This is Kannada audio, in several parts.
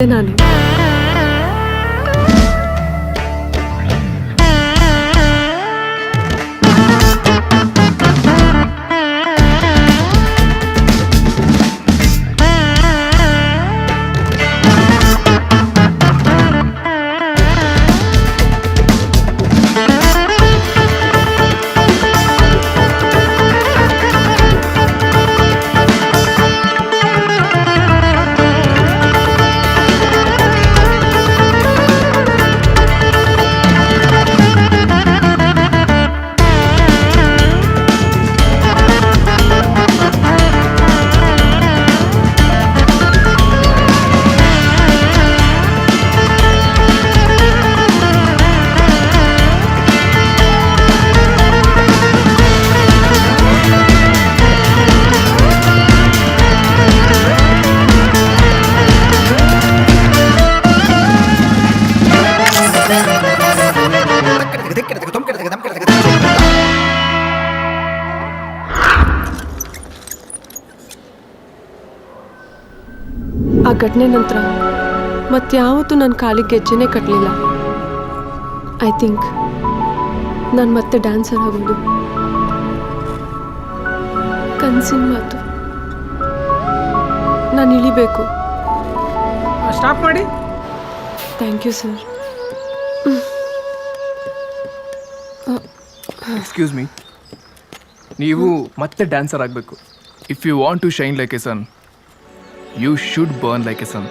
ನಾನು ಆ ಘಟನೆ ನಂತರ ಮತ್ಯಾವತ್ತೂ ನನ್ನ ಕಾಲಿಗೆ ಗೆಜ್ಜೆನೇ ಕಟ್ಟಲಿಲ್ಲ. ಐ ಥಿಂಕ್ ನಾನು ಮತ್ತೆ ಡ್ಯಾನ್ಸರ್ ಆಗೋದು ಕನಸಿನ ಮಾತು. ನಾನು ಇಳಿಬೇಕು. ಸ್ಟಾಪ್ ಮಾಡಿ. Thank you sir. Excuse me, ನೀವು ಮತ್ತೆ ಡ್ಯಾನ್ಸರ್ ಆಗಬೇಕು. If you want to shine like a sun, you should burn like a sun.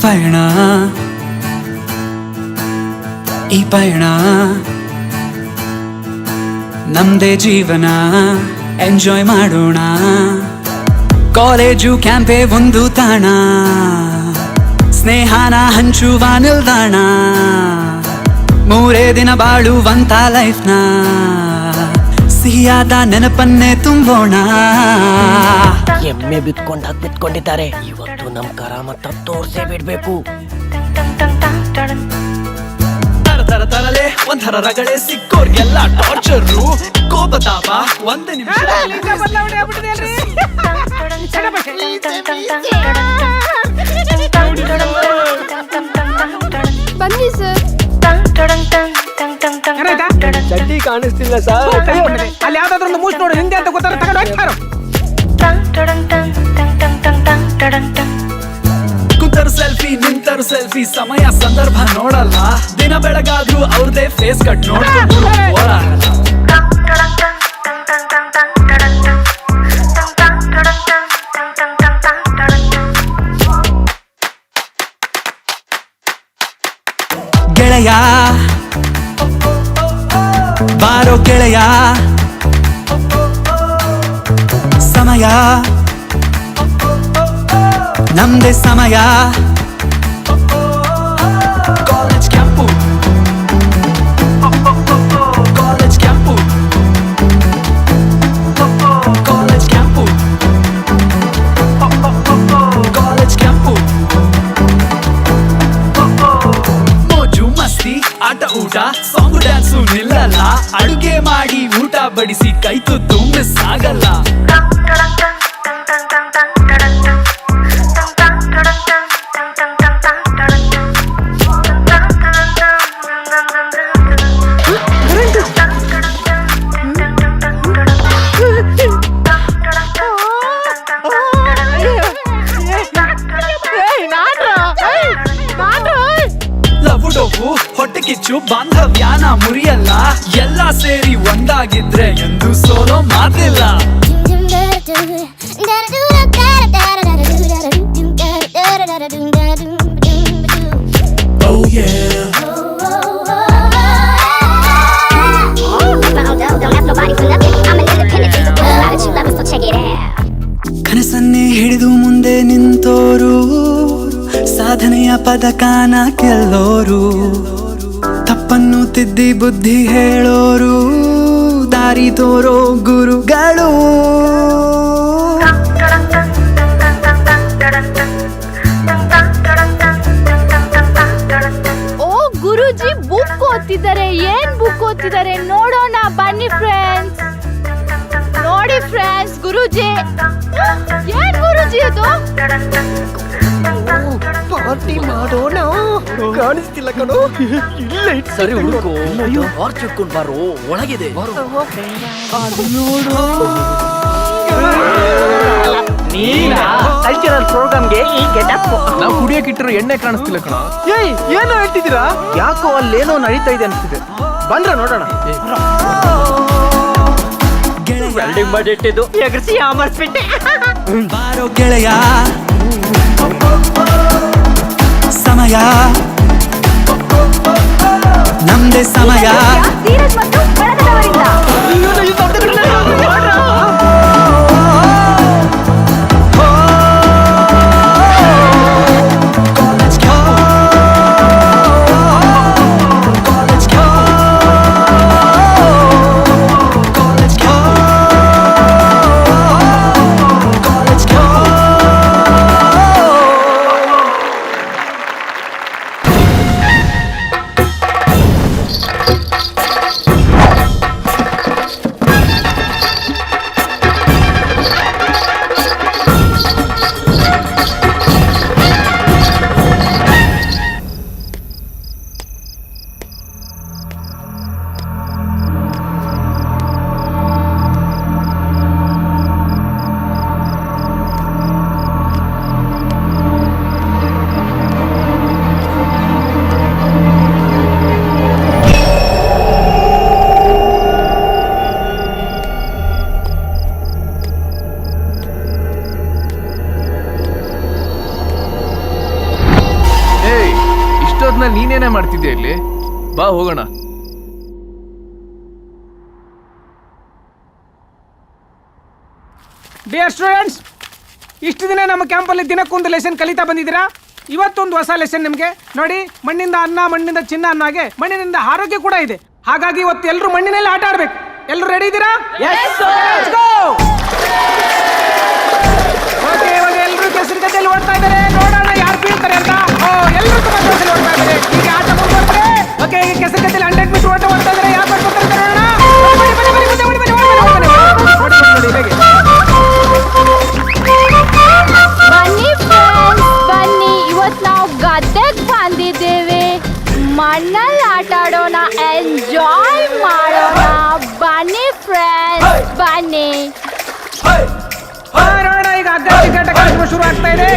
ಪಯಣ ಈ ಪಯಣ ನಮ್ದೇ ಜೀವನ, ಎಂಜಾಯ್ ಮಾಡೋಣ. ಕಾಲೇಜು ಕ್ಯಾಂಪೇ ಒಂದು ತಾಣ, ಸ್ನೇಹನ ಹಂಚುವ ನಿಲ್ದಾಣ. ಮೂರೇ ದಿನ ಬಾಳುವಂತ ಲೈಫ್ನ ಸಿಹಿಯಾದ ನೆನಪನ್ನೇ ತುಂಬೋಣ. ಎಮ್ಮೆ ಬಿತ್ಕೊಂಡಿದ್ದಾರೆ. ಇವತ್ತು ನಮ್ ಕರಾಮತ್ತ ತೋರ್ಸೇ ಬಿಡ್ಬೇಕು. ತರಲೆ ಒಂಥರ ರಗಳೆ, ಸಿಕ್ಕೋರ್ಗೆಲ್ಲ ಟಾರ್ಚರು. ಕೋಪತಾಪ ಒಂದು ನಿಮಿಷ ಬನ್ನಿ ಸರ್. ಚಡ್ಡಿ ಕಾಣಿಸ್ತಿಲ್ಲ ಸರ್. ಅಲ್ಲಿ ಯಾವ್ದಾದ್ರು ಒಂದು ಮೂಸ್ ನೋಡು, ಹಿಂದೆ ಅಂತ ಗೊತ್ತಾರ ತಗೊಂಡು ಹೋಗ್ತಾರೋ. ಕುಂತರು ಸೆಲ್ಫಿ, ನಿಂತರು ಸೆಲ್ಫಿ, ಸಮಯ ಸಂದರ್ಭ ನೋಡಲ್ಲ. ದಿನ ಬೆಳಗಾದ್ರೂ ಅವ್ರದೇ ಫೇಸ್ ಕಟ್ ನೋಡ್ಕೊಂಡು ಓಡಾಡಲ್ಲ. ಗೆಳೆಯ ಬಾರೋ ಗೆಳೆಯ, ಸಮಯ ನಮ್ದೇ ಸಮಯ. College camp, college camp, college camp, college camp. ಮೋಜು ಮಸ್ತಿ, ಆಟ ಊಟ, ಸಾಂಗು ಡ್ಯಾನ್ಸು ನಿಲ್ಲಲ್ಲ. ಅಡುಗೆ ಮಾಡಿ ಊಟ ಬಡಿಸಿ ಕೈ ತುತ್ತು ಮಿಸ್ ಆಗಲ್ಲ. ಹೊಟ್ಟೆ ಕಿಚ್ಚು ಬಾಂಧವ್ಯಾನ ಮುರಿಯಲ್ಲ. ಎಲ್ಲ ಸೇರಿ ಒಂದಾಗಿದ್ರೆ ಎಂದು ಸೋಲೋ ಮಾತಿಲ್ಲ. Oh yeah. ಕನಸನ್ನೇ ಹಿಡಿದು ಮುಂದೆ ನಿಂತೋರು, ಸಾಧನೆ ಬೋಧನೆಯ ಪದಕಾನ ಗೆಲ್ಲೋರು, ತಪ್ಪನ್ನು ತಿದ್ದಿ ಬುದ್ಧಿ ಹೇಳೋರು, ದಾರಿ ತೋರೋ ಗುರುಗಳು. ಓ ಗುರುಜಿ ಬುಕ್ ಓದ್ತಿದ್ದಾರೆ. ಏನ್ ಬುಕ್ ಓದ್ತಿದ್ದಾರೆ ನೋಡೋಣ ಬನ್ನಿ ಫ್ರೆಂಡ್ಸ್. ನೋಡಿ ಫ್ರೆಂಡ್ಸ್, ಗುರುಜಿ ಏನ್ ಗುರುಜಿ ಅದು? ಪಾರ್ಟಿ ಮಾಡೋಣ. ಕಾಣಿಸ್ತಿಲ್ಲ ಕಣೋ. ಸರಿ ಹುಡುಕು, ಟಾರ್ಚ್ ಇಟ್ಕೊಂಡು ಬಾರೋ, ಒಳಗಿದೆ. ಕಲ್ಚರಲ್ ಪ್ರೋಗ್ರಾಮ್ಗೆ ಈ ಗೆಟಪ್. ನಾವು ಕುಡಿಯಕ್ಕಿಟ್ಟಿರೋ ಎಣ್ಣೆ ಕಾಣಿಸ್ತಿಲ್ಲ ಕಣ. ಏಯ್ ಏನೋ ಹೇಳ್ತಿದ್ದೀರಾ? ಯಾಕೋ ಅಲ್ಲೇನೋ ನಡೀತಾ ಇದೆ ಅನ್ಸುತ್ತೆ. ಬಂದ್ರ ನೋಡೋಣ. ವೆಲ್ಡಿಂಗ್ ಮಾಡಿಟ್ಟಿದ್ದು ಎಗರ್ಸಿ ಆಮರ್ಸ್ಬಿಟ್ಟೆ. ಬಾರೋ ಗೆಳೆಯ, ಸಮಯ ನಮ್ದೇ ಸಮಯ. ಧೀರಜ್ ಮತ್ತು ಬಳಗದವರಿಂದ ನೀನೇನೇ ಮಾಡ್ತಿದ್ಯಾ ಇಲ್ಲಿ? ಬಾ ಹೋಗೋಣ. ಡಿಯರ್ ಸ್ಟೂಡೆಂಟ್ಸ್, ಇಷ್ಟು ದಿನ ನಮ್ಮ ಕ್ಯಾಂಪಲ್ಲಿ ದಿನಕ್ಕೊಂದು ಲೆಸನ್ ಕಲಿತಾ ಬಂದಿದ್ದೀರಾ. ಇವತ್ತೊಂದು ಹೊಸ ಲೆಸನ್ ನಿಮಗೆ. ನೋಡಿ, ಮಣ್ಣಿಂದ ಅನ್ನ, ಮಣ್ಣಿಂದ ಚಿನ್ನ ಅನ್ನೋ ಹಾಗೆ ಮಣ್ಣಿನಿಂದ ಆರೋಗ್ಯ ಕೂಡ ಇದೆ. ಹಾಗಾಗಿ ಇವತ್ತು ಎಲ್ಲರೂ ಮಣ್ಣಿನಲ್ಲಿ ಆಟ ಆಡ್ಬೇಕು. ಎಲ್ಲರೂ ರೆಡಿ ಇದ್ದೀರಾ? ಓಕೆ, ಇವಾಗ ಎಲ್ಲರೂ ಕೆಸರು ಗದ್ದೆಯಲ್ಲಿ ಓಡ್ತಾ ಇದ್ದಾರೆ. ನೋಡೋಣ ಯಾರು ಬೀಳ್ತಾರೆ ಅಂತ. ಎಲ್ಲರೂ ತುಂಬಾ ಜೋಶಲ್ಲಿ ಓಡ್ತಾ ಇದ್ದಾರೆ. ಈಗ ಆಟ ಮುಂದುವರೆದ್ರೆ. ಓಕೆ, ಈಗ ಕೆಸರು ಗದ್ದೆಯಲ್ಲಿ 100 ಮೀಟರ್ ಓಟ ಓಡ್ತಾ ಇದ್ದಾರೆ. ಯಾರು ಬರ್ತಾರೆ ನೋಡೋಣ. ಬನ್ನಿ ಫ್ರೆಂಡ್ಸ್, ಬನ್ನಿ. ಇವತ್ತು ನಾವು ಗದ್ದೆಗೆ ಬಂದಿದ್ದೇವೆ. ಮಣ್ಣಲ್ಲಿ ಆಟ ಆಡೋಣ, ಎಂಜಾಯ್ ಮಾಡೋಣ. ಬನ್ನಿ ಫ್ರೆಂಡ್ಸ್, ಬನ್ನಿ. ನೋಡೋಣ, ಈಗ ಅಗ್ಗಟ್ಟ ಕಾರ್ಯಕ್ರಮ ಶುರು ಆಗ್ತಾ ಇದೆ.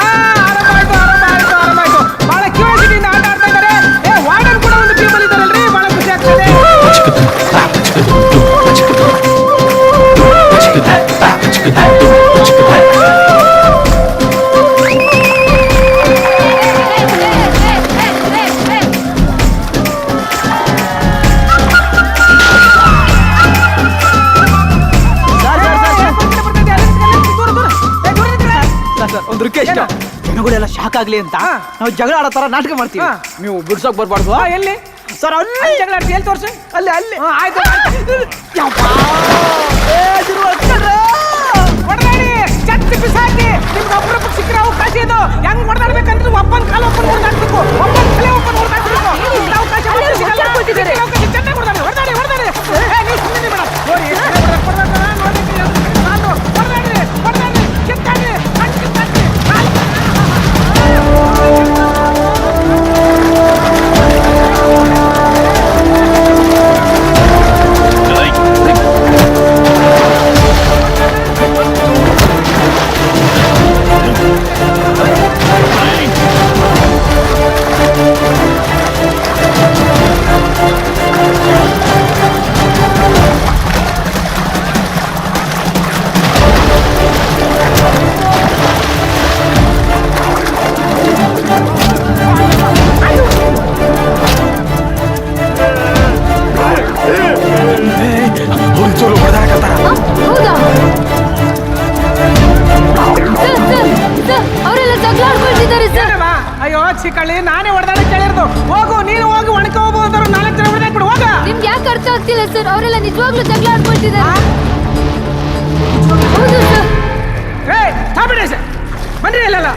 ಆರಂಭ ಆಯ್ತು. ಬಹಳ ಕ್ಯೂರಿಯಾಸಿಟಿಯಿಂದ ಆಟ ಆಡ್ತಾ ಇದ್ದಾರೆ. ವಾರ್ಡನ್ ಕೂಡ ಒಂದು ಟೀಮ್ ಅಲ್ಲಿ ಇದ್ದಾರಲ್ರಿ, ಬಹಳ ಖುಷಿ ಆಗ್ತದೆ. ಒಂದು ರಿಕ್ವೆಸ್ಟ್, ಜನಗಳೆಲ್ಲ ಶಾಕ್ ಆಗ್ಲಿ ಅಂತ ನಾವು ಜಗಳ ಆಡೋ ತರ ನಾಟಕ ಮಾಡ್ತೀವಿ. ನೀವು ಬಿಡ್ಸೋಕ್ ಬರ್ಬಾರ್ದು. ಎಲ್ಲಿ ಸರ್ ಅಲ್ಲಿ ಜಗಳ ಆಡ್ತಿ? ಎಲ್ಲಿ ತೋರ್ಸಿ. ಅಲ್ಲಿ ಆಯ್ತು. ಹೊಡೆದಾಡಿ, ಚಟ್ಟಿ ಬಿಸಾಕಿ. ನಿಮ್ಗೆ ಅಪರೂಪಕ್ಕೆ ಸಿಕ್ಕಿರೋ ಅವಕಾಶ ಇದು. ಹೆಂಗ್ ಹೊಡೆದಾಡ್ಬೇಕಂದ್ರೆ ಒಬ್ಬನ ಕಾಲ ಒಬ್ಬನ ಹೊಡೆದಾಡ್ಬೇಕು, ಒಬ್ಬನ ತಲೆ ಒಬ್ಬನ ಹೊಡೆದಾಡ್ಬೇಕು. ಅವಕಾಶ ಚೆನ್ನಾಗಿ ಹೊಡೆದಾಡಿ. ನೀವು ಸುಮ್ಮನೆ ಬೇಡ. ನೋಡಿ, ಹೊಡೆದಾಡಿ, ಕಿತ್ತಾಡಿ, ಗೊತ್ತಿಲ್ಲ ಸರ್, ಅವರೆಲ್ಲ ನಿಜವಾಗ್ಲೂ ಜಗಳ ಆಡ್ಕೊಳ್ತಿದ್ದಾರೆ. ಹೌದು ಸರ್. ಬಿಡಿ ಸರ್, ಬನ್ನಿ ಇಲ್ಲೆಲ್ಲ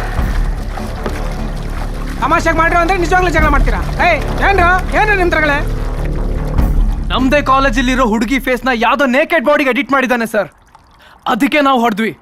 ತಮಾಷೆಗೆ ಮಾಡ್ರಿ ಅಂದ್ರೆ ನಿಜವಾಗ್ಲೂ ಜಗಳ ಮಾಡ್ತೀರಾ? ಏನ್ರ ನಿಮ್ ತರಗಳೇ? ನಮ್ದೇ ಕಾಲೇಜಲ್ಲಿರೋ ಹುಡುಗಿ ಫೇಸ್ನ ಯಾವ್ದೋ ನೇಕೆಡ್ ಬಾಡಿಗೆ ಎಡಿಟ್ ಮಾಡಿದ್ದಾನೆ ಸರ್, ಅದಕ್ಕೆ ನಾವು ಹೊಡೆದ್ವಿ.